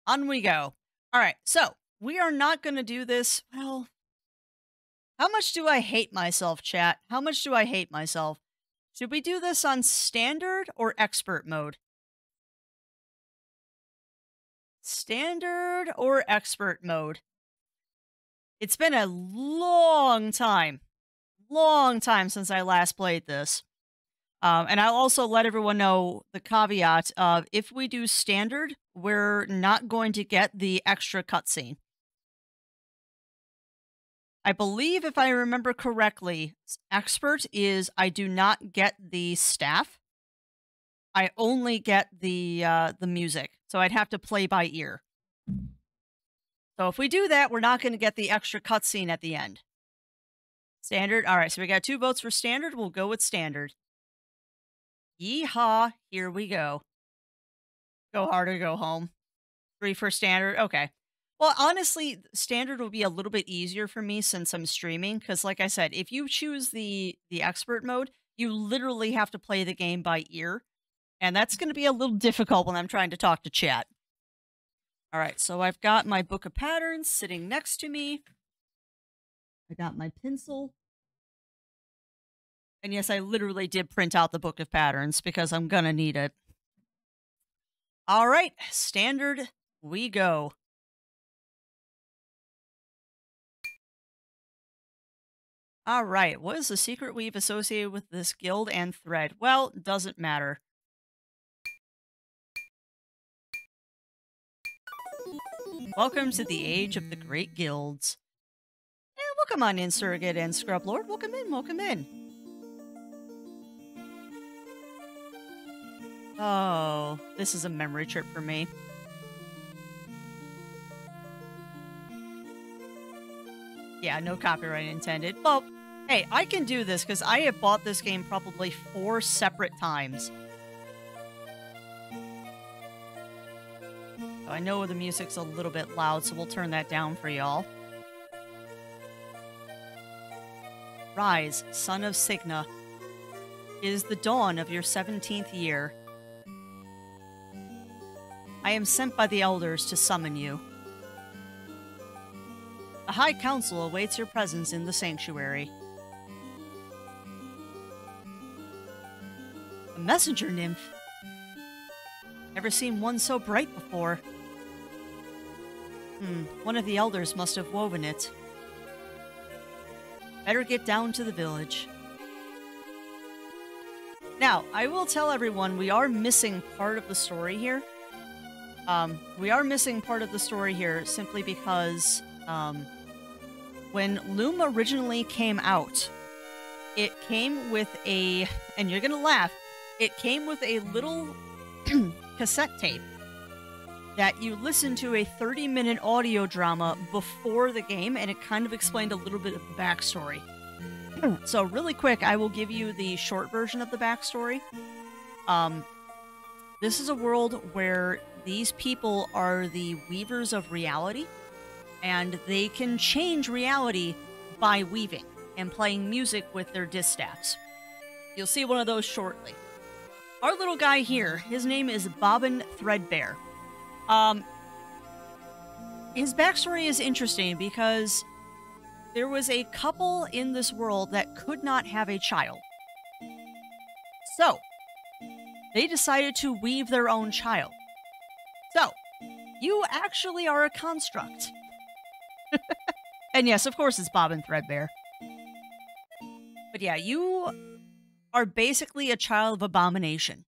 On we go. All right, so we are not going to do this. Well, how much do I hate myself, chat? How much do I hate myself? Should we do this on standard or expert mode? Standard or expert mode? It's been a long time since I last played this. And I'll also let everyone know the caveat of if we do standard, we're not going to get the extra cutscene. I believe, if I remember correctly, expert is I do not get the staff. I only get the music, so I'd have to play by ear. So if we do that, we're not going to get the extra cutscene at the end. Standard. All right, so we got 2 votes for standard. We'll go with standard. Yeehaw! Here we go. Go hard or go home. 3 for standard. Okay. Well, honestly, standard will be a little bit easier for me since I'm streaming. Because, like I said, if you choose the expert mode, you literally have to play the game by ear, and that's going to be a little difficult when I'm trying to talk to chat. All right, so I've got my book of patterns sitting next to me. I got my pencil. And yes, I literally did print out the book of patterns because I'm going to need it. All right, standard, we go. All right, what is the secret we've associated with this guild and thread? Well, doesn't matter. Welcome to the age of the great guilds. Yeah, welcome on in, Surrogate and Scrub Lord. Welcome in, welcome in. Oh, this is a memory trip for me. Yeah, no copyright intended. Well, hey, I can do this because I have bought this game probably 4 separate times. So I know the music's a little bit loud, so we'll turn that down for y'all. Rise, son of Signa. It is the dawn of your 17th year. I am sent by the elders to summon you. The High Council awaits your presence in the sanctuary. A messenger nymph? Never seen one so bright before. One of the elders must have woven it. Better get down to the village. Now, I will tell everyone we are missing part of the story here. We are missing part of the story here simply because when Loom originally came out, it came with a, and you're gonna laugh, it came with a little cassette tape that you listen to a 30-minute audio drama before the game, and it kind of explained a little bit of the backstory. So really quick, I will give you the short version of the backstory. This is a world where these people are the weavers of reality, and they can change reality by weaving and playing music with their distaffs. You'll see one of those shortly. Our little guy here, his name is Bobbin Threadbare. His backstory is interesting because there was a couple in this world that could not have a child. So, they decided to weave their own child. So, you actually are a construct. And yes, of course it's Bobbin Threadbare. But yeah, you are basically a child of abomination.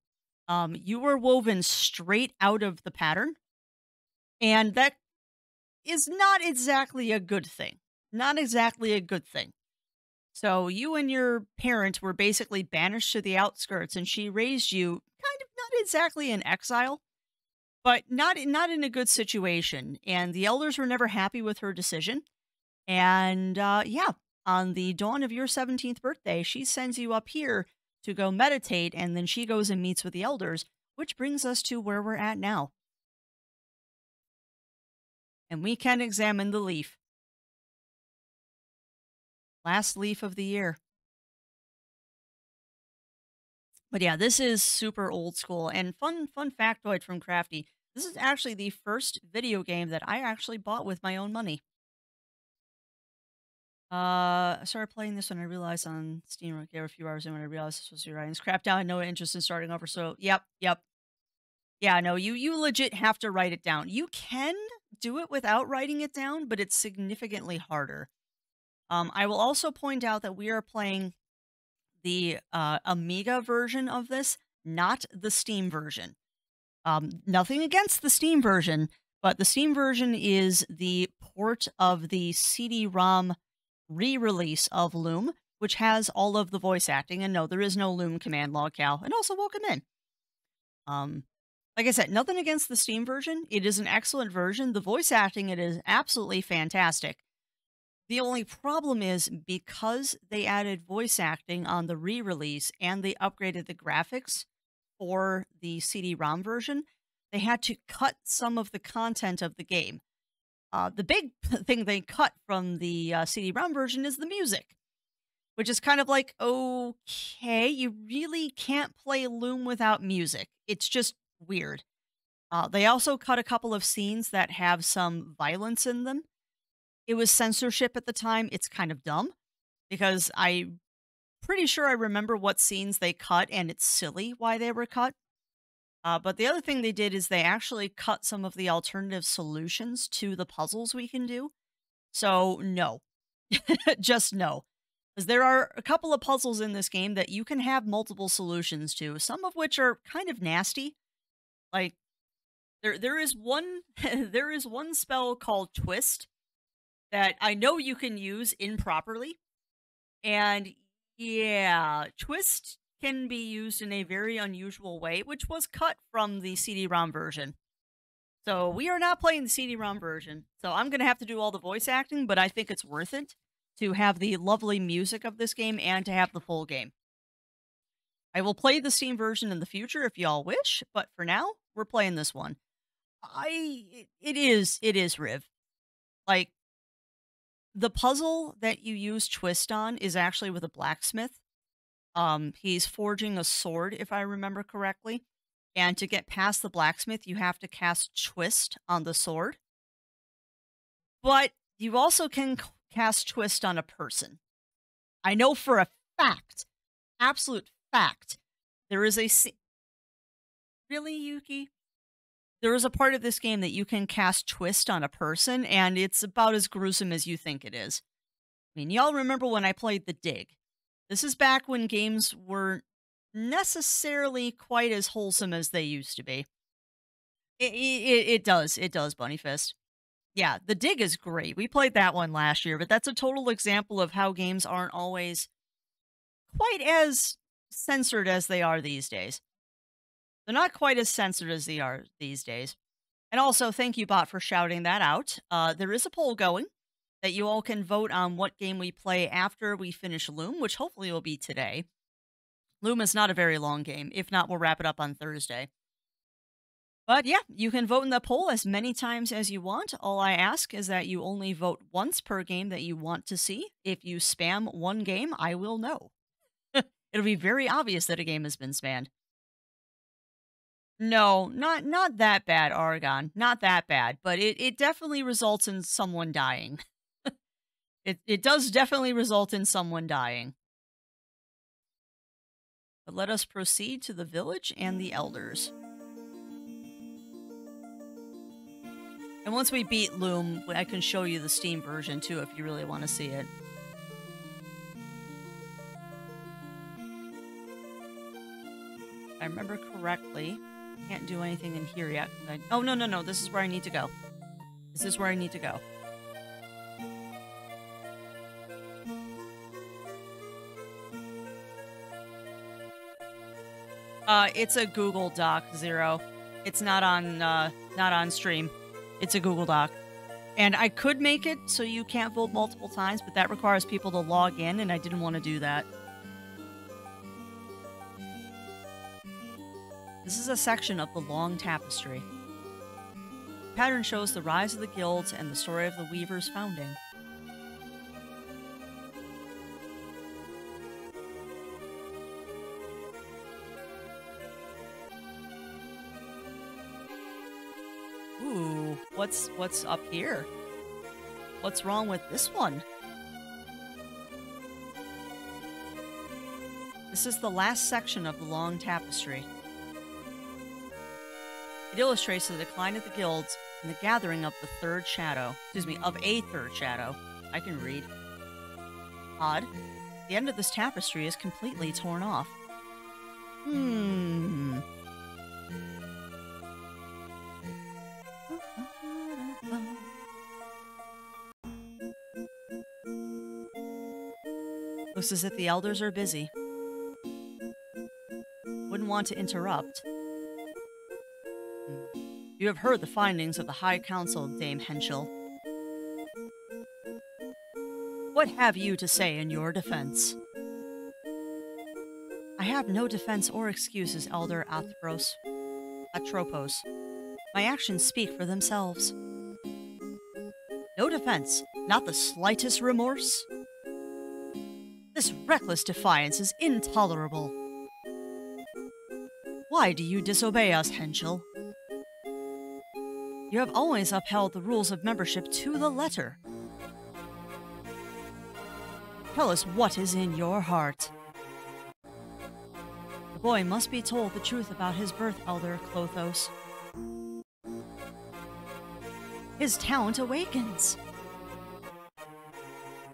You were woven straight out of the pattern. And that is not exactly a good thing. Not exactly a good thing. So you and your parent were basically banished to the outskirts, and she raised you kind of not exactly in exile, but not in a good situation. And the elders were never happy with her decision. And yeah, on the dawn of your 17th birthday, she sends you up here to go meditate, and then she goes and meets with the elders, which brings us to where we're at now. And we can examine the leaf. Last leaf of the year. But yeah, this is super old school. And fun factoid from Crafty. This is actually the first video game that I actually bought with my own money. I started playing this when I realized on Steam, I gave a few hours in when I realized this was your Ryan's crap down. No interest in starting over. So, yep. Yeah, no, you legit have to write it down. You can do it without writing it down, but it's significantly harder. I will also point out that we are playing the Amiga version of this, not the Steam version. Nothing against the Steam version, but the Steam version is the port of the CD-ROM re-release of Loom, which has all of the voice acting. And no, there is no Loom command log cal. And also, welcome in. Like I said, nothing against the Steam version. It is an excellent version. The voice acting, it is absolutely fantastic. The only problem is because they added voice acting on the re-release and they upgraded the graphics for the CD-ROM version, they had to cut some of the content of the game. The big thing they cut from the CD-ROM version is the music, which is kind of like, okay, you really can't play Loom without music. It's just weird. They also cut a couple of scenes that have some violence in them. It was censorship at the time. It's kind of dumb because I'm pretty sure I remember what scenes they cut, and it's silly why they were cut. But the other thing they did is they actually cut some of the alternative solutions to the puzzles we can do. So, no. Just no. Because there are a couple of puzzles in this game that you can have multiple solutions to, some of which are kind of nasty. Like, there is one there is one spell called Twist that I know you can use improperly. And yeah, Twist can be used in a very unusual way, which was cut from the CD-ROM version. So we are not playing the CD-ROM version. So I'm going to have to do all the voice acting, but I think it's worth it to have the lovely music of this game and to have the full game. I will play the Steam version in the future if y'all wish, but for now, we're playing this one. It is Riv. Like, the puzzle that you use Twist on is actually with a blacksmith. He's forging a sword, if I remember correctly. And to get past the blacksmith, you have to cast Twist on the sword. But you also can cast Twist on a person. I know for a fact, absolute fact, there is a... Really, Yuki? There is a part of this game that you can cast Twist on a person, and it's about as gruesome as you think it is. I mean, y'all remember when I played The Dig? This is back when games weren't necessarily quite as wholesome as they used to be. It does, Bunny Fist. Yeah, The Dig is great. We played that one last year, but that's a total example of how games aren't always quite as censored as they are these days. They're not quite as censored as they are these days. And also, thank you, Bot, for shouting that out. There is a poll going that you all can vote on what game we play after we finish Loom, which hopefully will be today. Loom is not a very long game. If not, we'll wrap it up on Thursday. But yeah, you can vote in the poll as many times as you want. All I ask is that you only vote once per game that you want to see. If you spam one game, I will know. It'll be very obvious that a game has been spammed. No, not that bad, Oregon. Not that bad, but it definitely results in someone dying. It does definitely result in someone dying. But let us proceed to the village and the elders. And once we beat Loom, I can show you the Steam version too if you really want to see it. If I remember correctly, can't do anything in here yet. Oh, no. This is where I need to go. This is where I need to go. It's a Google Doc, Zero. It's not on stream. It's a Google Doc. And I could make it so you can't vote multiple times, but that requires people to log in, and I didn't want to do that. This is a section of the long tapestry. The pattern shows the rise of the guilds and the story of the weavers' founding. Ooh, what's up here? What's wrong with this one? This is the last section of the long tapestry. It illustrates the decline of the guilds and the gathering of the third shadow. Excuse me, of a third shadow. I can read. Odd. The end of this tapestry is completely torn off. Looks as if the elders are busy. Wouldn't want to interrupt. You have heard the findings of the High Council, Dame Henschel. What have you to say in your defense? I have no defense or excuses, Elder Atropos. My actions speak for themselves. No defense, not the slightest remorse? This reckless defiance is intolerable. Why do you disobey us, Henschel? You have always upheld the rules of membership to the letter. Tell us what is in your heart. The boy must be told the truth about his birth, Elder Clothos. His talent awakens.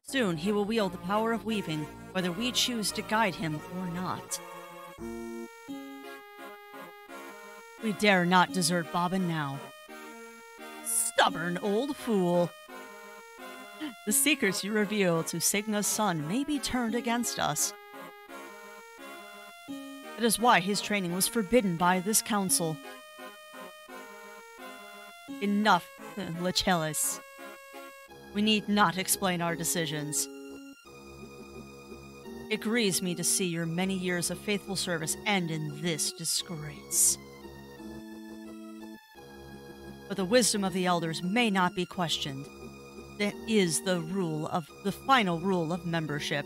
Soon he will wield the power of weaving, whether we choose to guide him or not. We dare not desert Bobbin now. Stubborn old fool. The secrets you reveal to Signa's son may be turned against us. That is why his training was forbidden by this council. Enough, Lachelis. We need not explain our decisions. It grieves me to see your many years of faithful service end in this disgrace. But the wisdom of the elders may not be questioned. That is the final rule of membership.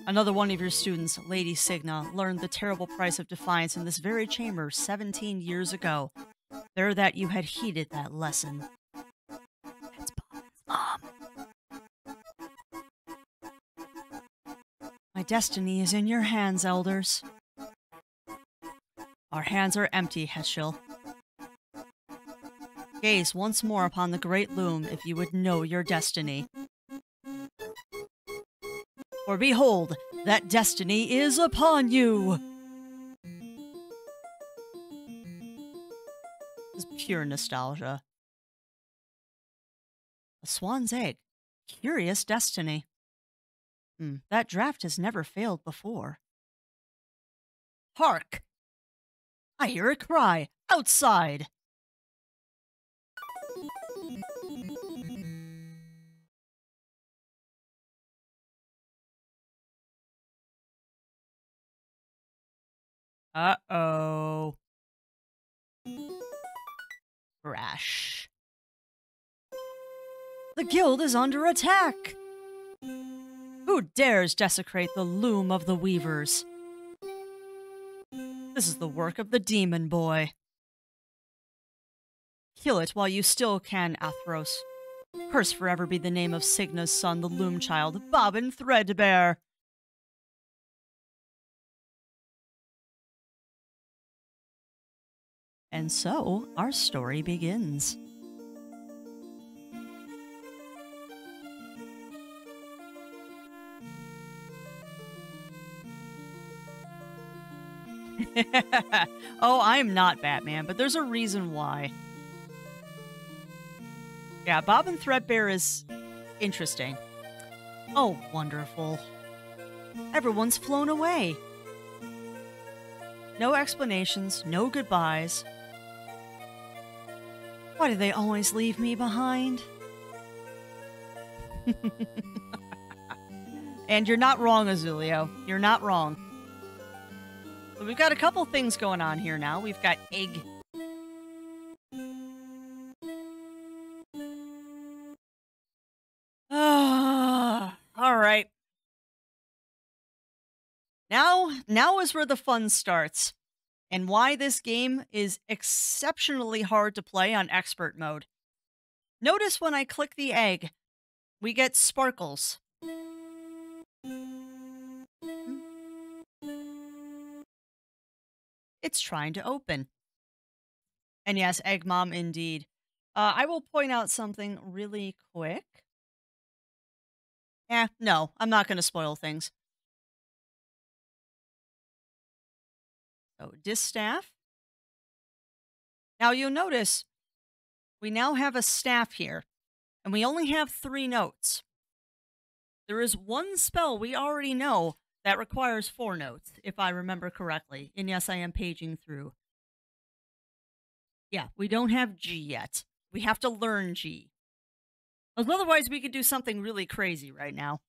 Another one of your students, Lady Signa, learned the terrible price of defiance in this very chamber 17 years ago. There that you had heeded that lesson. That's Bob's mom. My destiny is in your hands, elders. Our hands are empty, Heschel. Gaze once more upon the great loom if you would know your destiny. For behold, that destiny is upon you! This is pure nostalgia. A swan's egg. Curious destiny. That draft has never failed before. Hark! I hear a cry. Outside! Uh-oh. Crash. The guild is under attack! Who dares desecrate the loom of the weavers? This is the work of the demon boy. Kill it while you still can, Athros. Cursed forever be the name of Signa's son, the loom child, Bobbin Threadbare! And so, our story begins. Oh, I'm not Batman, but there's a reason why. Yeah, Bobbin Threadbare is interesting. Oh, wonderful. Everyone's flown away. No explanations, no goodbyes. Why do they always leave me behind? And you're not wrong, Azulio. You're not wrong. So we've got a couple things going on here now. We've got egg. All right. Now is where the fun starts. and why this game is exceptionally hard to play on expert mode. Notice when I click the egg, we get sparkles. It's trying to open. And yes, Egg Mom indeed. I will point out something really quick. No, I'm not going to spoil things. So, distaff. Now you'll notice we now have a staff here, and we only have 3 notes. There is one spell we already know that requires 4 notes, if I remember correctly. And yes, I am paging through. Yeah, we don't have G yet. We have to learn G. Otherwise, we could do something really crazy right now.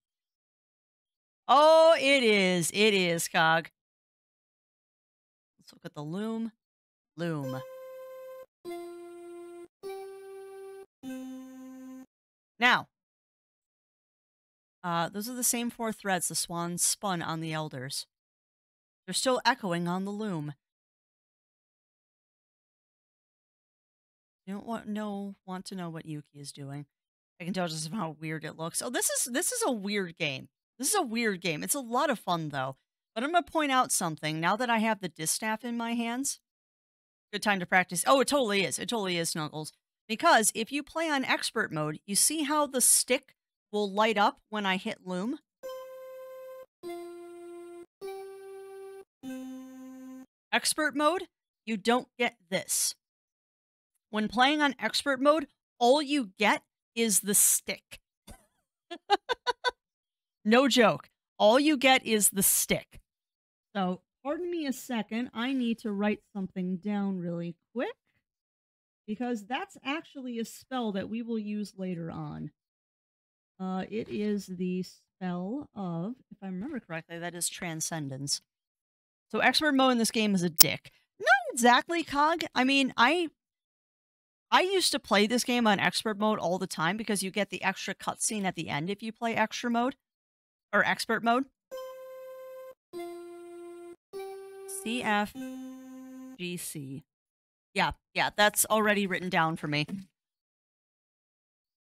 Oh, it is. It is, Cog. Let's look at the Loom. Loom. Now, those are the same 4 threads the swan spun on the elders. They're still echoing on the Loom. You don't want to know what Yuki is doing. I can tell just from how weird it looks. Oh, this is a weird game. This is a weird game. It's a lot of fun though. But I'm gonna point out something now that I have the distaff in my hands. Good time to practice. Oh, it totally is. It totally is, Snuggles. Because if you play on expert mode, you see how the stick will light up when I hit Loom? Expert mode, you don't get this. When playing on expert mode, all you get is the stick. No joke. All you get is the stick. So, pardon me a second. I need to write something down really quick, because that's actually a spell that we will use later on. It is the spell of, if I remember correctly, that is Transcendence. So, expert mode in this game is a dick. Not exactly, Cog. I mean, I used to play this game on expert mode all the time because you get the extra cutscene at the end if you play extra mode or expert mode. CFGC. Yeah, that's already written down for me.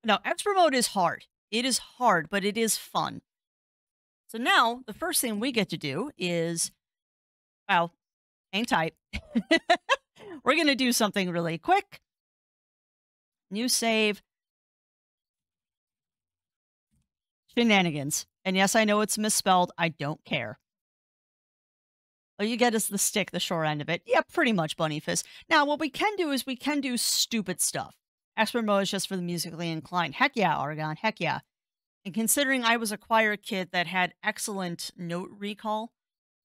No, expert mode is hard. It is hard, but it is fun. So now the first thing we get to do is, well, hang tight. We're going to do something really quick. New save. Shenanigans. And yes, I know it's misspelled. I don't care. All you get is the stick, the short end of it. Yeah, pretty much, Bunny Fist. Now, what we can do is we can do stupid stuff. Expert mode is just for the musically inclined. Heck yeah, Argon. Heck yeah. And considering I was a choir kid that had excellent note recall,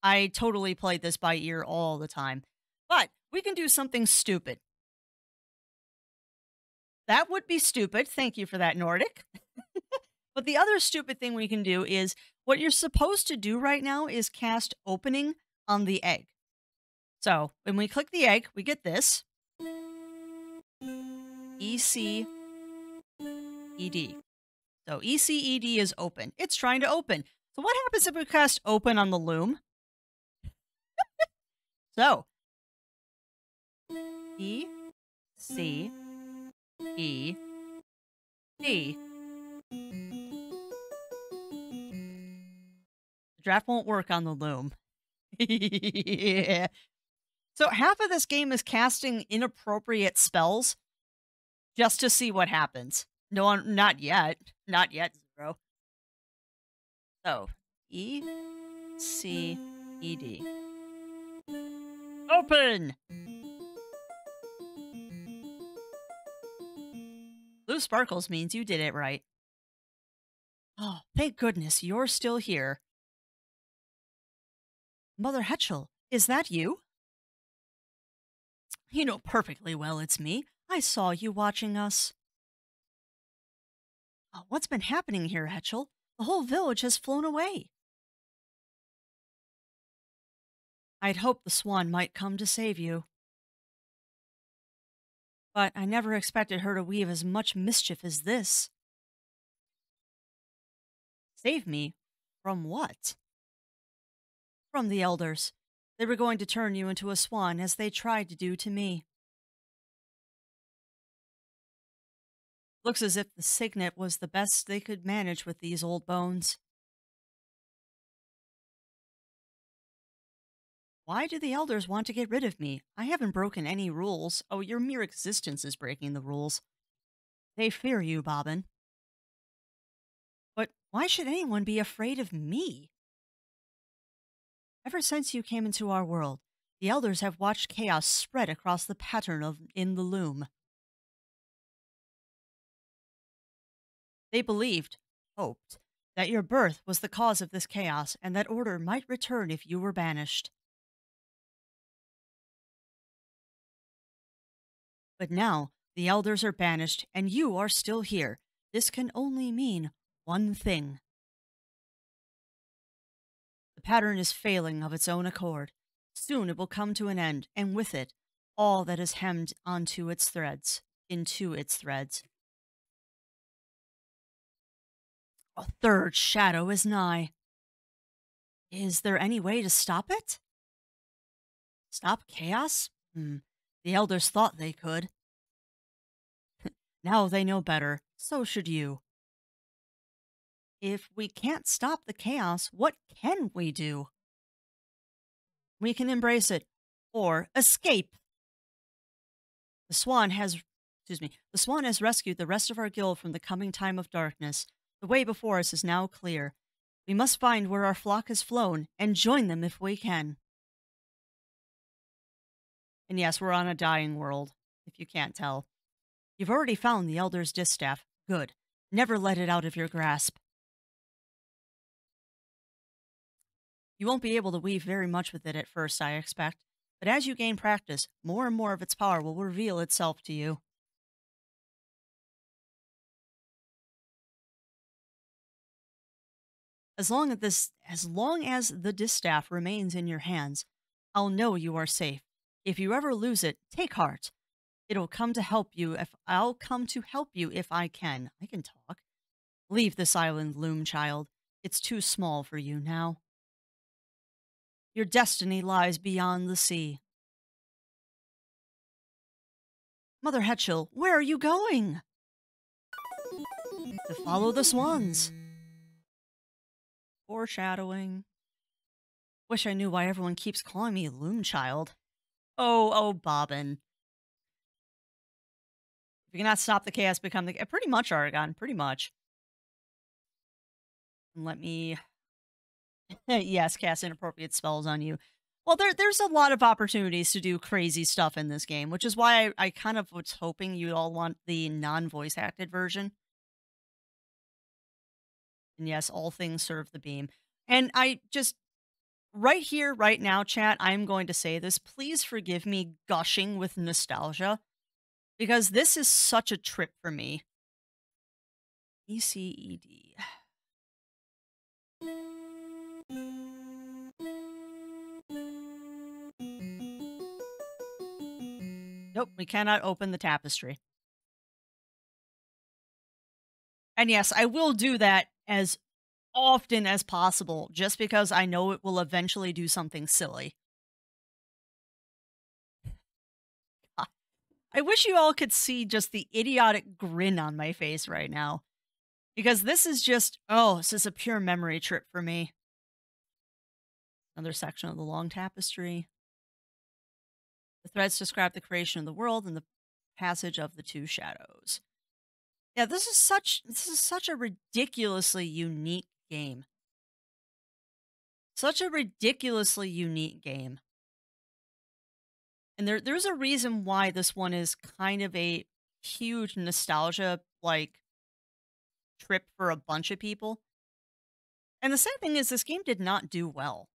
I totally played this by ear all the time. But we can do something stupid. That would be stupid. Thank you for that, Nordic. But the other stupid thing we can do is what you're supposed to do right now is cast opening on the egg. So when we click the egg, we get this. ECED. So ECED is open. It's trying to open. So what happens if we cast open on the Loom? So ECED. The draft won't work on the Loom. Yeah. So half of this game is casting inappropriate spells just to see what happens. No, not yet. Not yet, Zero. So, ECED. Open! Blue sparkles means you did it right. Oh, thank goodness you're still here. Mother Hetchel, is that you? You know perfectly well it's me. I saw you watching us. Oh, what's been happening here, Hetchel? The whole village has flown away. I'd hoped the swan might come to save you. But I never expected her to weave as much mischief as this. Save me? From what? From the elders. They were going to turn you into a swan as they tried to do to me. Looks as if the signet was the best they could manage with these old bones. Why do the elders want to get rid of me? I haven't broken any rules. Oh, your mere existence is breaking the rules. They fear you, Bobbin. But why should anyone be afraid of me? Ever since you came into our world, the elders have watched chaos spread across the pattern of in the loom. They believed, hoped, that your birth was the cause of this chaos and that order might return if you were banished. But now, the elders are banished and you are still here. This can only mean one thing. The pattern is failing of its own accord. Soon it will come to an end, and with it, all that is hemmed onto its threads, into its threads. A third shadow is nigh. Is there any way to stop it? Stop chaos? The elders thought they could. Now they know better. So should you. If we can't stop the chaos, what can we do? We can embrace it or escape. The swan has, the swan has rescued the rest of our guild from the coming time of darkness. The way before us is now clear. We must find where our flock has flown and join them if we can. And yes, we're on a dying world, if you can't tell. You've already found the Elder's distaff. Good. Never let it out of your grasp. You won't be able to weave very much with it at first, I expect. But as you gain practice, more and more of its power will reveal itself to you. As long as the distaff remains in your hands, I'll know you are safe. If you ever lose it, take heart. It'll come to help you if I'll come to help you if I can. I can talk. Leave this island, Loom child. It's too small for you now. Your destiny lies beyond the sea. Mother Hetchel, where are you going? To follow the swans. Foreshadowing. Wish I knew why everyone keeps calling me Loom child. Oh, Bobbin. If you cannot stop the chaos, become the... Pretty much, Aragon. Pretty much. Let me... yes, cast inappropriate spells on you. Well, there's a lot of opportunities to do crazy stuff in this game, which is why I kind of was hoping you'd all want the non-voice acted version. And yes, all things serve the beam. And I just... Right here, right now, chat, I'm going to say this. Please forgive me gushing with nostalgia, because this is such a trip for me. ECED. Nope, we cannot open the tapestry. And yes, I will do that as often as possible, just because I know it will eventually do something silly. I wish you all could see just the idiotic grin on my face right now. Because this is just, this is a pure memory trip for me. Another section of the long tapestry. The threads describe the creation of the world and the passage of the two shadows. Yeah, this is such a ridiculously unique game. Such a ridiculously unique game. And there's a reason why this one is kind of a huge nostalgia trip for a bunch of people. And the sad thing is this game did not do well.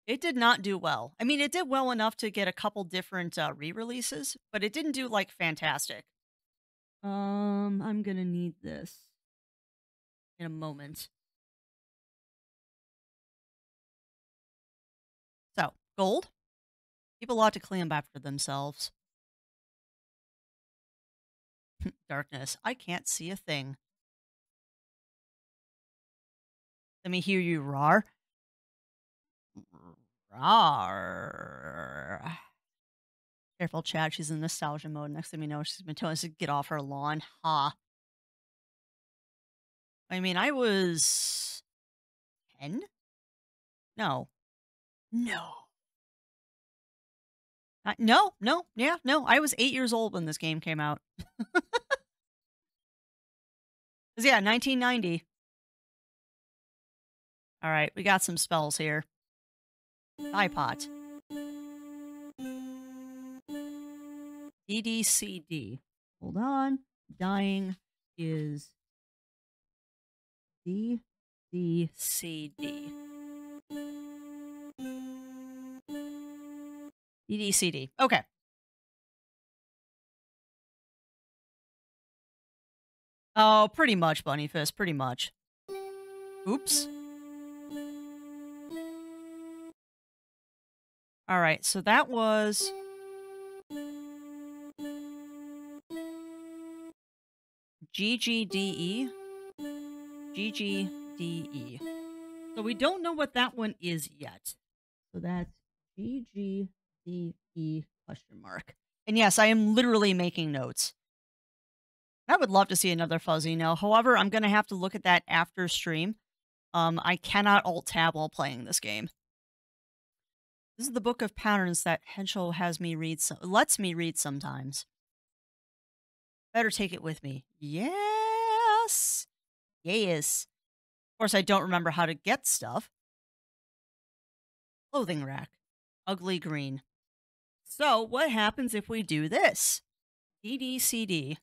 It did not do well. I mean, it did well enough to get a couple different re-releases, but it didn't do fantastic. I'm gonna need this in a moment. So, gold. People ought to clean up after themselves. Darkness. I can't see a thing. Let me hear you roar. Rawr. Careful, Chad. She's in nostalgia mode. Next thing we know, she's been telling us to get off her lawn. Ha. I mean, I was 10? No. No. No. Yeah, no. I was 8 years old when this game came out. 'Cause, yeah, 1990. All right, we got some spells here. iPod. DDCD. Hold on. Dying is DDCD. DDCD. Okay. Oh, pretty much, Bunny Fist. Pretty much. Oops. All right, so that was GGDE. GGDE. So we don't know what that one is yet. So that's GGDE question mark. And yes, I am literally making notes. I would love to see another Fuzzy now. However, I'm going to have to look at that after stream. I cannot alt tab while playing this game. This is the book of patterns that Henschel has me read. Lets me read sometimes. Better take it with me. Yes. Yes. Of course, I don't remember how to get stuff. Clothing rack. Ugly green. So, what happens if we do this? DDCD.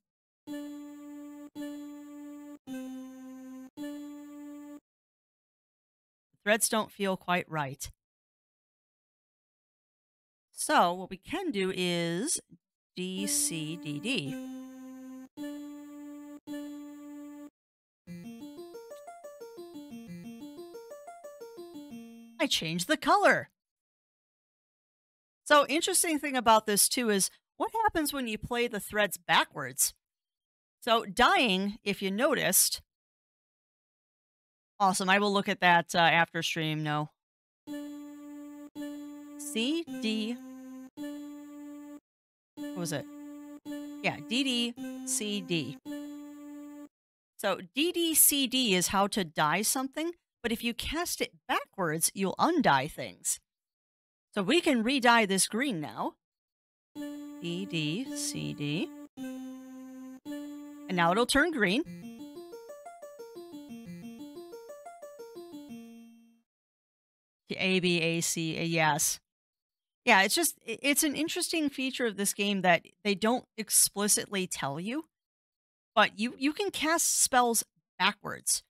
Threads don't feel quite right. So, what we can do is DCDD. I changed the color. So, interesting thing about this too is what happens when you play the threads backwards? So, dying, if you noticed. Awesome. I will look at that after stream. No. C, D. What was it? Yeah, DD, C, D. So, DDCD is how to dye something, but if you cast it backwards, you'll undye things. So, we can re-dye this green now. DDCD. And now it'll turn green. A, B, A, C, A, yes. Yeah, it's an interesting feature of this game that they don't explicitly tell you, but you can cast spells backwards.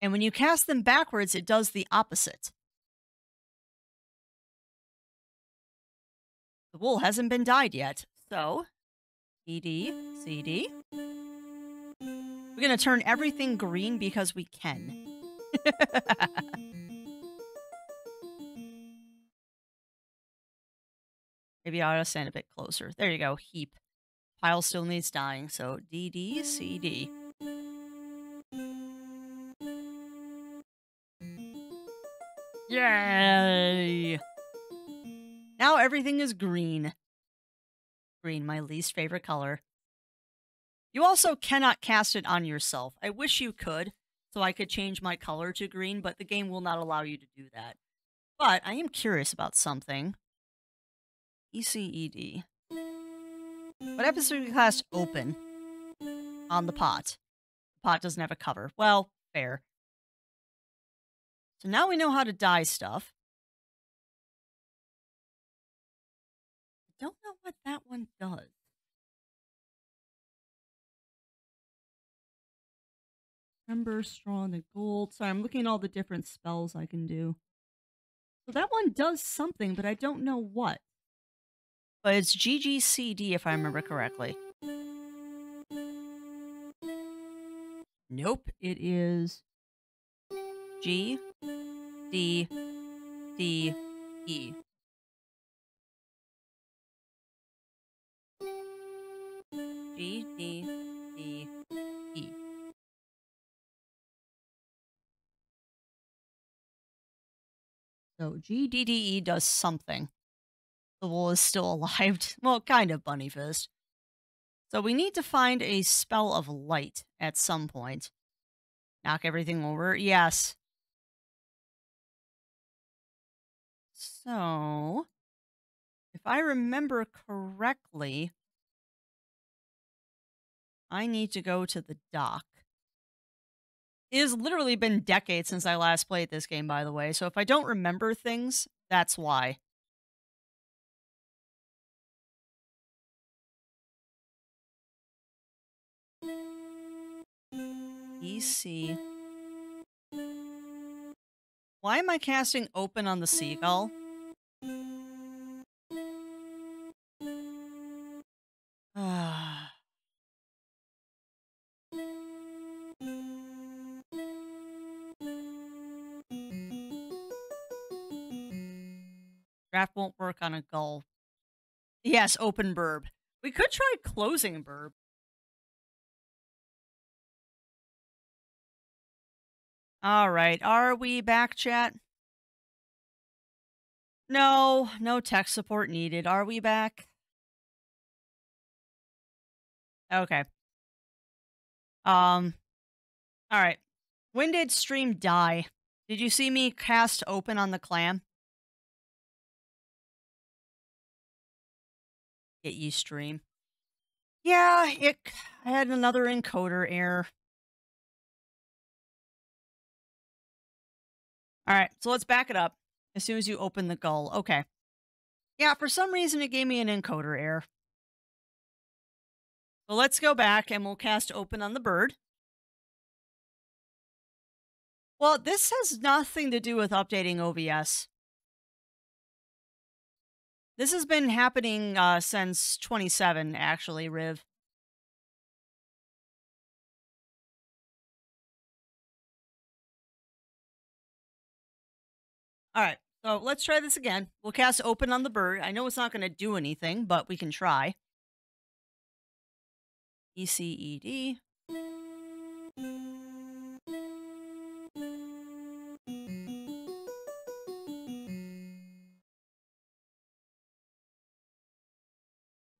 And when you cast them backwards, it does the opposite. The wool hasn't been dyed yet, so CD, CD. We're going to turn everything green because we can. Maybe I ought to stand a bit closer. There you go. Heap. Pile still needs dyeing, so DD, CD. Yay! Now everything is green. Green, my least favorite color. You also cannot cast it on yourself. I wish you could, so I could change my color to green, but the game will not allow you to do that. But I am curious about something. ECED. What happens if we cast open on the pot? The pot doesn't have a cover. Well, fair. So now we know how to dye stuff. I don't know what that one does. Ember, straw, and the gold. Sorry, I'm looking at all the different spells I can do. So that one does something, but I don't know what. But it's GGCD if I remember correctly. Nope, it is G, D, D, E. G, D, D, E. So So GDDE does something. The wool is still alive. Well, kind of, Bunny Fist. So we need to find a spell of light at some point. Knock everything over. Yes. So, if I remember correctly, I need to go to the dock. It has literally been decades since I last played this game, by the way. So if I don't remember things, that's why. EC. Why am I casting open on the seagull? Ah. Draft won't work on a gull. Yes, open burb. We could try closing burb. All right. Are we back, chat? No, no tech support needed. Are we back? Okay. All right. When did stream die? Did you see me cast open on the clam? Get you stream. Yeah, it had another encoder error. All right, so let's back it up as soon as you open the gull. Okay. Yeah, for some reason it gave me an encoder error. So let's go back and we'll cast open on the bird. Well, this has nothing to do with updating OBS. This has been happening since 27, actually, Riv. All right, so let's try this again. We'll cast open on the bird. I know it's not going to do anything, but we can try. ECED.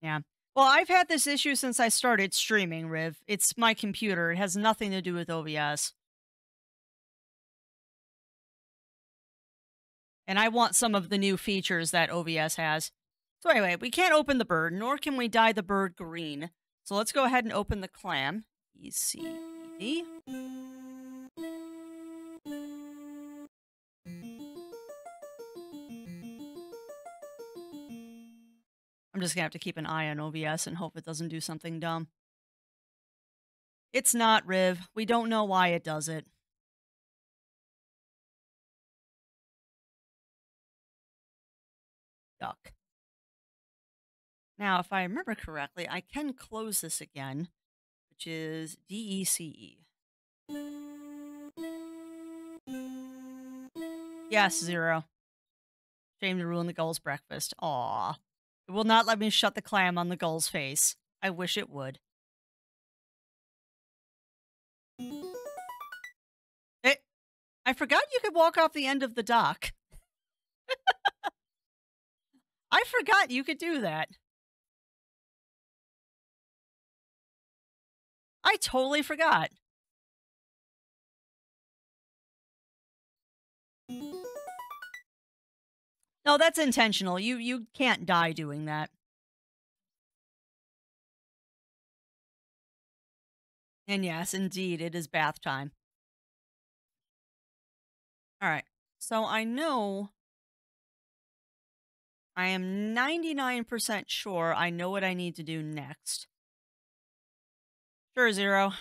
Yeah. Well, I've had this issue since I started streaming, Riv. It's my computer. It has nothing to do with OBS. And I want some of the new features that OBS has. So anyway, we can't open the bird, nor can we dye the bird green. So let's go ahead and open the clam. ECED. I'm just going to have to keep an eye on OBS and hope it doesn't do something dumb. It's not, Riv. We don't know why it does it. Duck. Now, if I remember correctly, I can close this again, which is DECE. Yes, 0. Shame to ruin the gull's breakfast. Aw. It will not let me shut the clam on the gull's face. I wish it would. I forgot you could walk off the end of the dock. I forgot you could do that. I totally forgot. No, that's intentional. You can't die doing that. And yes, indeed, it is bath time. All right. So I know I am 99% sure I know what I need to do next. Sure, 0.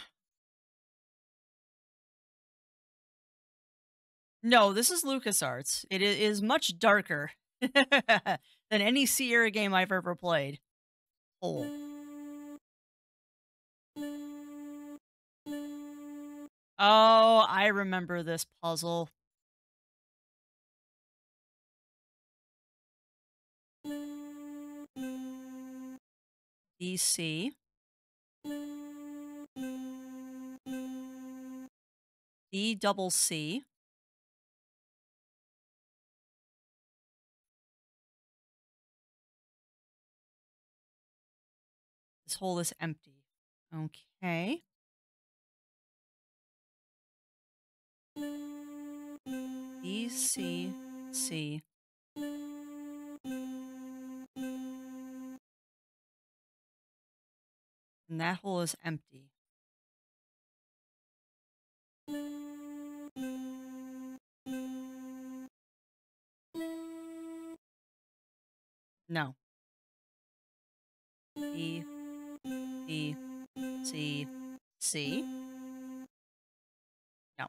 No, this is LucasArts. It is much darker than any Sierra game I've ever played. Oh. Oh, I remember this puzzle. DC. D double C. this hole is empty. Okay. B, C, C. And that hole is empty. No. B, B, C, C. No.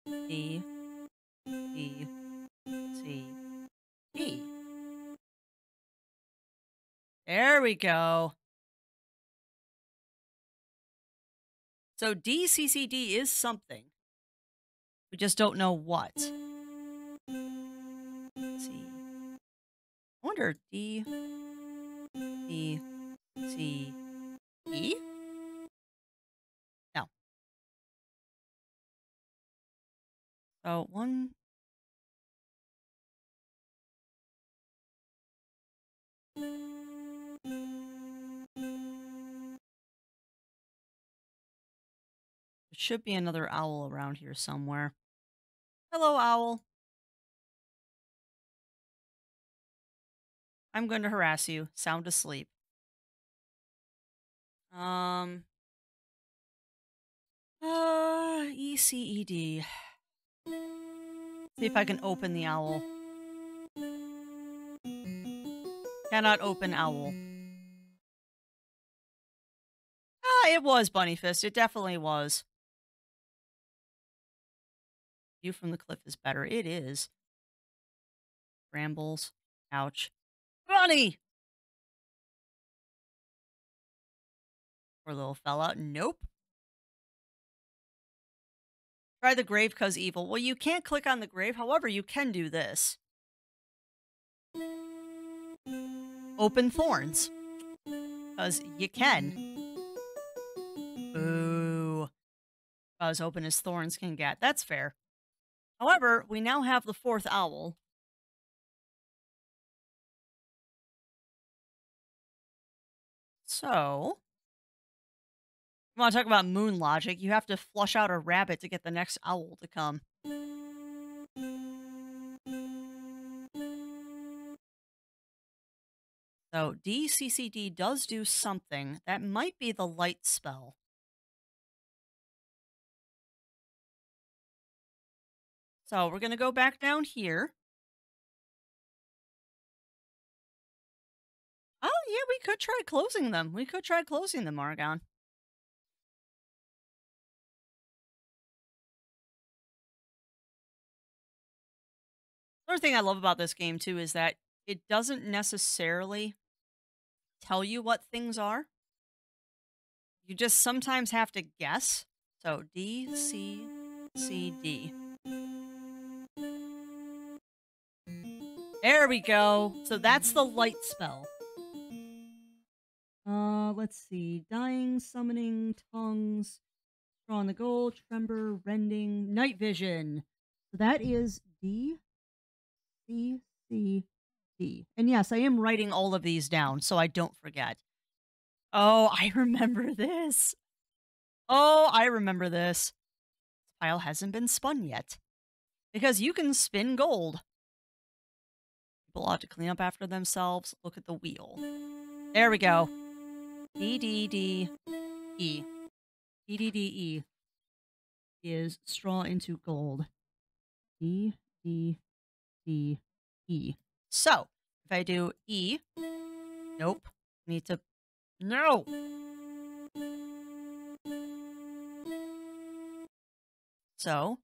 B, B, C, D. There we go. So D, C, C, D is something. We just don't know what. C. I wonder D, D, C, E? No. So one. There should be another owl around here somewhere. Hello, owl. I'm going to harass you. Sound asleep. E, C, E, D. See if I can open the owl. Cannot open owl. Ah, it was Bunny Fist. It definitely was. View from the cliff is better. It is. Brambles. Ouch. Bunny! Poor little fella. Nope. Try the grave cause evil. Well, you can't click on the grave. However, you can do this. Open thorns. Because you can. Boo. As open as thorns can get. That's fair. However, we now have the fourth owl. So, you want to talk about moon logic? You have to flush out a rabbit to get the next owl to come. So, DCCD does do something. That might be the light spell. So, we're going to go back down here. Oh, yeah, we could try closing them. We could try closing them, Argon. Another thing I love about this game, too, is that it doesn't necessarily tell you what things are. You just sometimes have to guess. So, D, C, C, D. There we go. So that's the light spell. Let's see. Dying, summoning, tongues, draw on the goal, tremor, rending, night vision. So that is D, C, C, D. And yes, I am writing all of these down so I don't forget. Oh, I remember this. Oh, I remember this. This pile hasn't been spun yet. Because you can spin gold. People ought to clean up after themselves. Look at the wheel. There we go. D, D, D, E. D, D, D, E is straw into gold. D, D, D, E. So, if I do E, nope. Need to, no. So,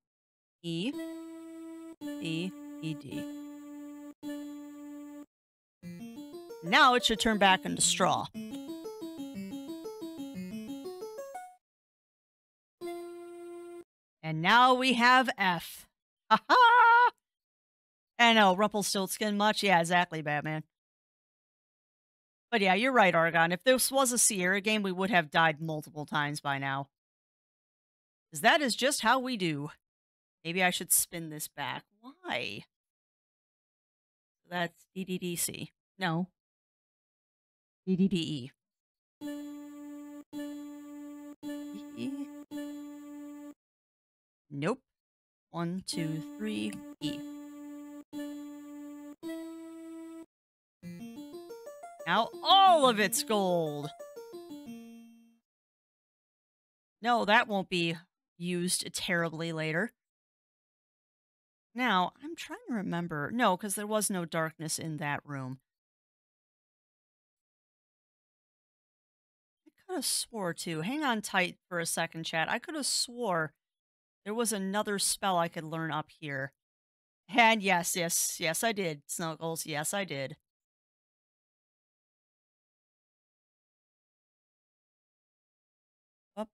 E, D, E, D. Now it should turn back into straw. And now we have F. Ha ha! I know, Rumpelstiltskin much? Yeah, exactly, Batman. But yeah, you're right, Argon. If this was a Sierra game, we would have died multiple times by now. Because that is just how we do. Maybe I should spin this back. Why? That's DDDC. No. DDDE. One, two, three, E. Now all of it's gold. No, that won't be used terribly later. Now, I'm trying to remember. No, because there was no darkness in that room. I could have swore to. Hang on tight for a second, chat. I could have swore there was another spell I could learn up here. And yes, I did, Snuggles. Yes, I did. If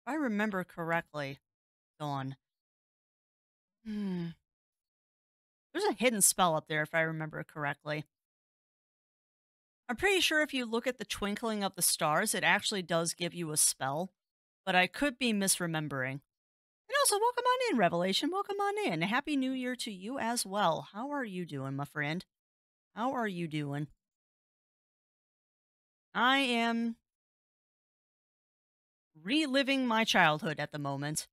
I remember correctly, Dawn. Hmm. There's a hidden spell up there, if I remember correctly. I'm pretty sure if you look at the twinkling of the stars, it actually does give you a spell, but I could be misremembering. And also, welcome on in, Revelation. Welcome on in. Happy New Year to you as well. How are you doing, my friend? How are you doing? I am reliving my childhood at the moment.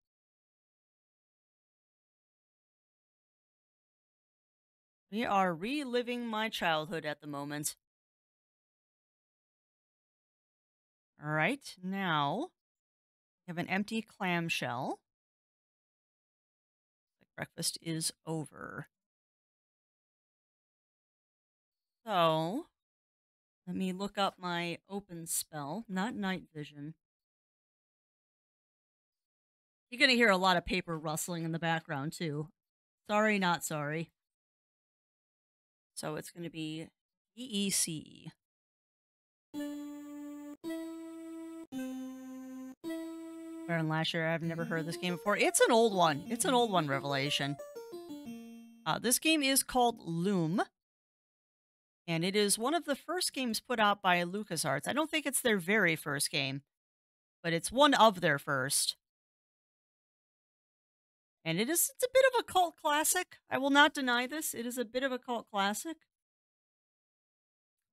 We are reliving my childhood at the moment. All right, now we have an empty clamshell. Breakfast is over. So, let me look up my open spell, not night vision. You're going to hear a lot of paper rustling in the background, too. Sorry, not sorry. So it's going to be EEC. Baron Lasher, I've never heard this game before. It's an old one. It's an old one, Revelation. This game is called Loom. And it is one of the first games put out by LucasArts. I don't think it's their very first game, but it's one of their first. And it's a bit of a cult classic. I will not deny this. It is a bit of a cult classic.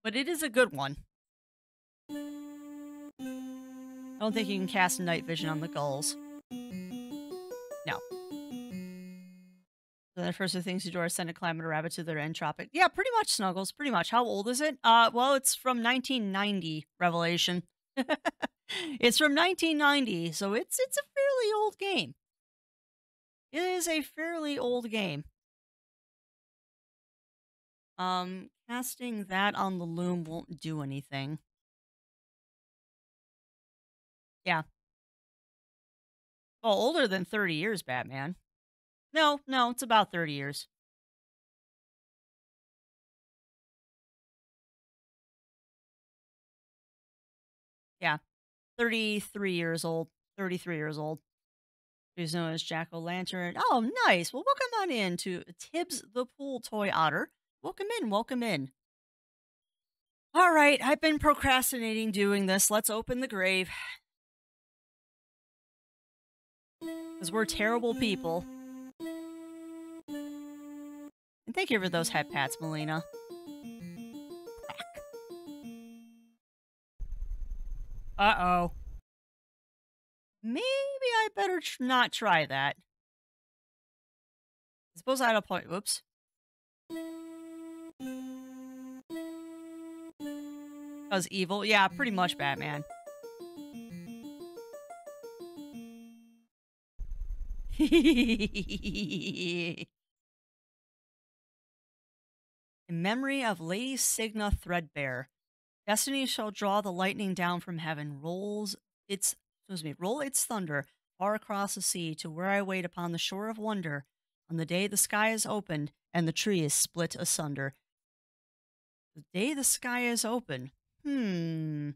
But it is a good one. I don't think you can cast night vision on the gulls. No. So the first of things you do are send a climate or rabbit to their entropic. Yeah, pretty much, Snuggles. Pretty much. How old is it? Well, it's from 1990, Revelation. It's from 1990, so it's a fairly old game. It is a fairly old game. Casting that on the loom won't do anything. Yeah. Well, older than 30 years, Batman. No, it's about 30 years. Yeah. 33 years old. 33 years old. He's known as Jack-O-Lantern. Oh, nice. Well, welcome on in to Tibbs the Pool Toy Otter. Welcome in, welcome in. All right, I've been procrastinating doing this. Let's open the grave. Because we're terrible people. And thank you for those head pats, Melina. Uh-oh. Maybe I better not try that. I suppose I had a point. Whoops. Because evil? Yeah, pretty much Batman. In memory of Lady Signa Threadbare, destiny shall draw the lightning down from heaven, roll its thunder far across the sea to where I wait upon the shore of wonder, on the day the sky is opened and the tree is split asunder. The day the sky is open. Yeah.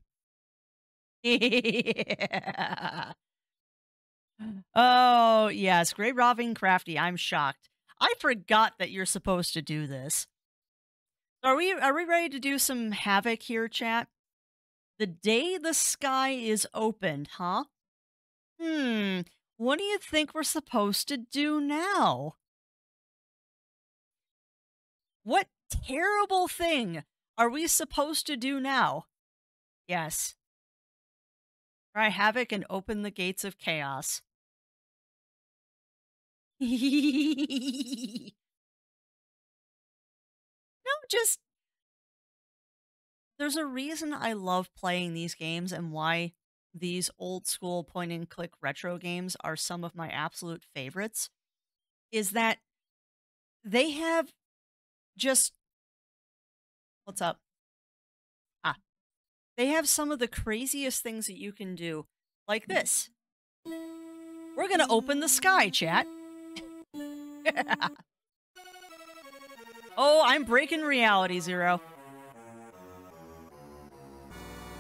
Oh, yes. Great Robin Crafty. I'm shocked. I forgot that you're supposed to do this. Are we ready to do some havoc here, chat? The day the sky is opened, huh? What do you think we're supposed to do now? What terrible thing are we supposed to do now? Yes. Cry havoc and open the gates of chaos. No, just there's a reason I love playing these games and why these old school point and click retro games are some of my absolute favorites is that they have just what's up? Ah, they have some of the craziest things that you can do. Like this. We're going to open the sky, chat. Oh, I'm breaking reality, Zero.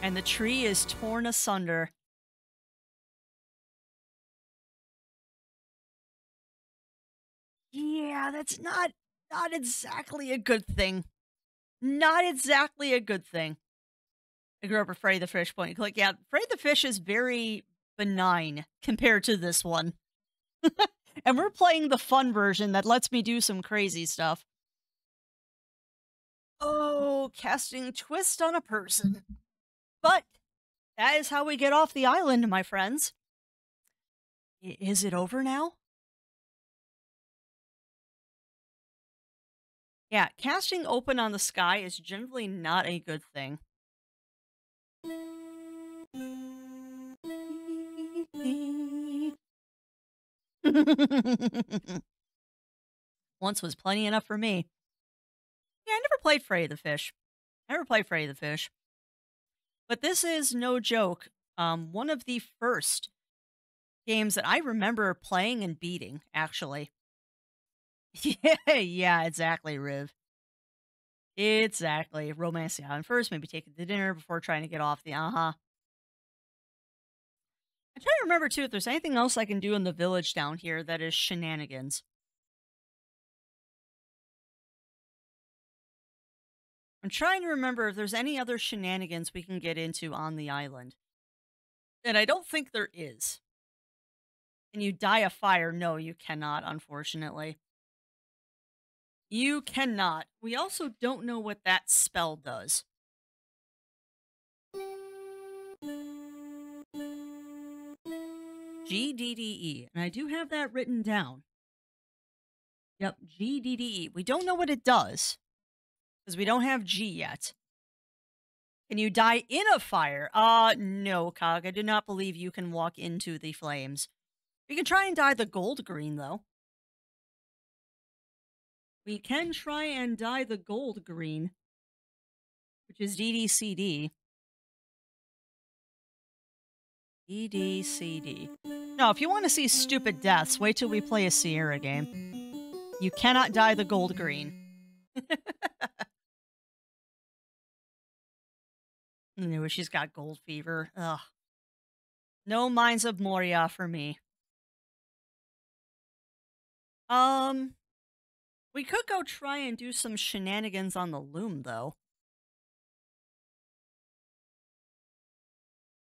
And the tree is torn asunder. Yeah, that's not exactly a good thing. Not exactly a good thing. I grew up with Freddy the Fish point and click. Yeah, Freddy the Fish is very benign compared to this one. And we're playing the fun version that lets me do some crazy stuff. Oh, casting twist on a person. But that is how we get off the island, my friends. Is it over now? Yeah, casting open on the sky is generally not a good thing. Once was plenty enough for me. Yeah, I never played Freddy the Fish. Never played Freddy the Fish. But this is no joke. One of the first games that I remember playing and beating, actually. Yeah, exactly, Riv. Exactly. Romance the island first, maybe take it to dinner before trying to get off the uh-huh. I'm trying to remember, too, if there's anything else I can do in the village down here that is shenanigans. I'm trying to remember if there's any other shenanigans we can get into on the island. And I don't think there is. Can you die of fire? No, you cannot, unfortunately. You cannot. We also don't know what that spell does. GDDE. And I do have that written down. Yep, GDDE. We don't know what it does because we don't have G yet. Can you die in a fire? No, Cog. I do not believe you can walk into the flames. We can try and dye the gold green, though. We can try and dye the gold green, which is DDCD. DDCD. Now, if you want to see stupid deaths, wait till we play a Sierra game. You cannot dye the gold green. No, she's got gold fever. Ugh. No Mines of Moria for me. Um, we could go try and do some shenanigans on the Loom, though.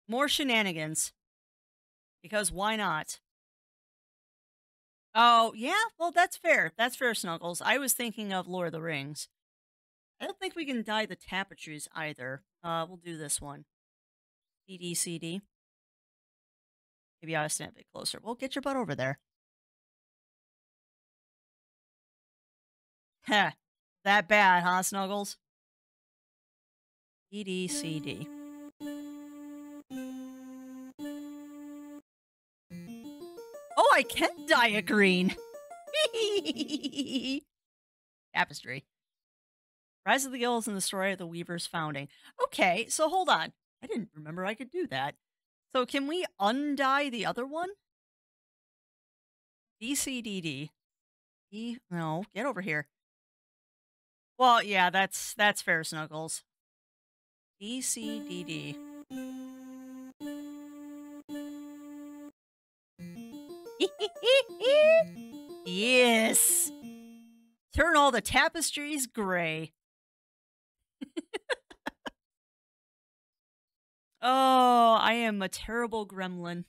More shenanigans. Because why not? Oh, yeah? Well, that's fair. That's fair, Snuggles. I was thinking of Lord of the Rings. I don't think we can dye the tapestries either. We'll do this one. DDCD. Maybe I will stand a bit closer. Well, get your butt over there. Heh. That bad, huh, Snuggles? DDCD. Oh, I can dye it green. Tapestry. Rise of the Guilds and the Story of the Weaver's Founding. Okay, so hold on. I didn't remember I could do that. So can we undye the other one? DCDD. No, get over here. Well, yeah, that's fair, Snuggles. DCDD. Yes. Turn all the tapestries gray. Oh, I am a terrible gremlin.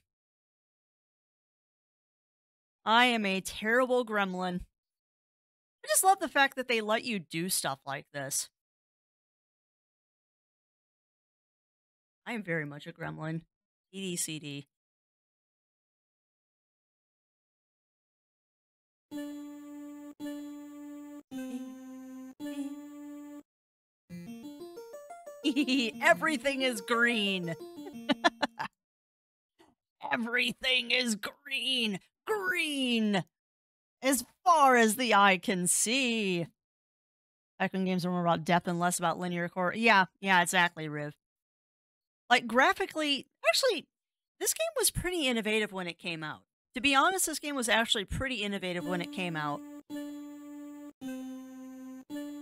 I am a terrible gremlin. I just love the fact that they let you do stuff like this. I am very much a gremlin. EDCD. Everything is green. Everything is green. Green. As far as the eye can see. Back when games were more about depth and less about linear core. Yeah, exactly, Riv. Like, graphically, actually, this game was pretty innovative when it came out. To be honest, this game was actually pretty innovative when it came out.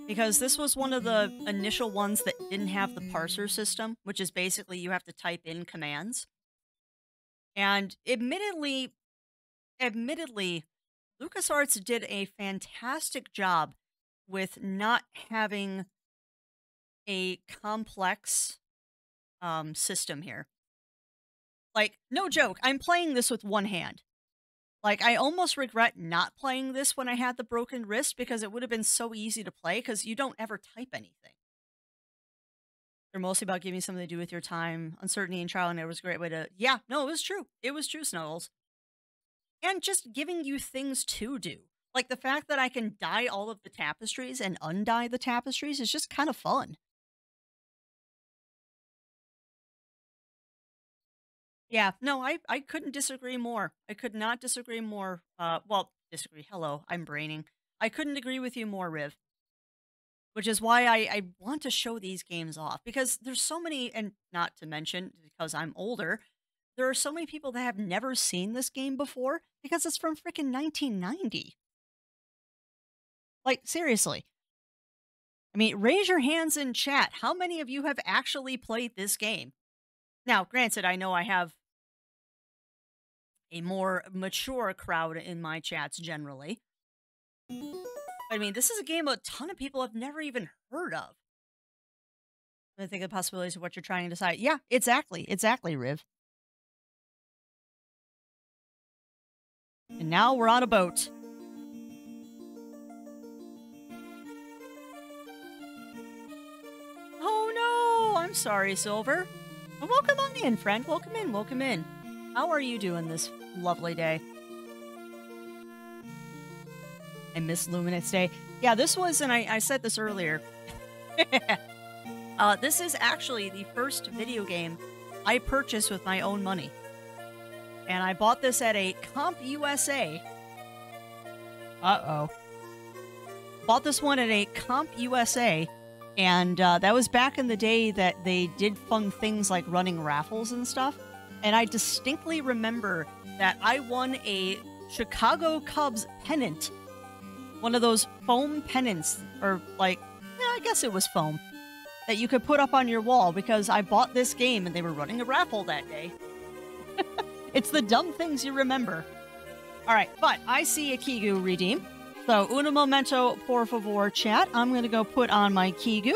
Because this was one of the initial ones that didn't have the parser system, which is basically you have to type in commands. And admittedly, LucasArts did a fantastic job with not having a complex system here. Like, no joke, I'm playing this with one hand. Like, I almost regret not playing this when I had the broken wrist because it would have been so easy to play because you don't ever type anything. They're mostly about giving something to do with your time. Uncertainty and trial and error was a great way to... Yeah, no, it was true. It was true, Snuggles. And just giving you things to do. Like, the fact that I can dye all of the tapestries and undye the tapestries is just kind of fun. Yeah, no, I couldn't disagree more. I could not disagree more. Well, disagree. Hello, I'm braining. I couldn't agree with you more, Riv. Which is why I want to show these games off. Because there's so many, and not to mention, because I'm older, there are so many people that have never seen this game before because it's from freaking 1990. Like, seriously. I mean, raise your hands in chat. How many of you have actually played this game? Now, granted, I know I have a more mature crowd in my chats generally. I mean, this is a game a ton of people have never even heard of. I think of the possibilities of what you're trying to decide. Yeah, exactly, Riv. And now we're on a boat. Oh no, I'm sorry, Silver. Well, welcome on in, friend. Welcome in. How are you doing this lovely day? I miss Luminous Day. Yeah, this was, and I said this earlier. This is actually the first video game I purchased with my own money. And I bought this at a Comp USA. Uh-oh. Bought this one at a Comp USA. And that was back in the day that they did fun things like running raffles and stuff. And I distinctly remember that I won a Chicago Cubs pennant. One of those foam pennants, or like, yeah, I guess it was foam, that you could put up on your wall because I bought this game and they were running a raffle that day. It's the dumb things you remember. All right, but I see a Kigu redeem. So, un momento, por favor, chat. I'm going to go put on my Kigu.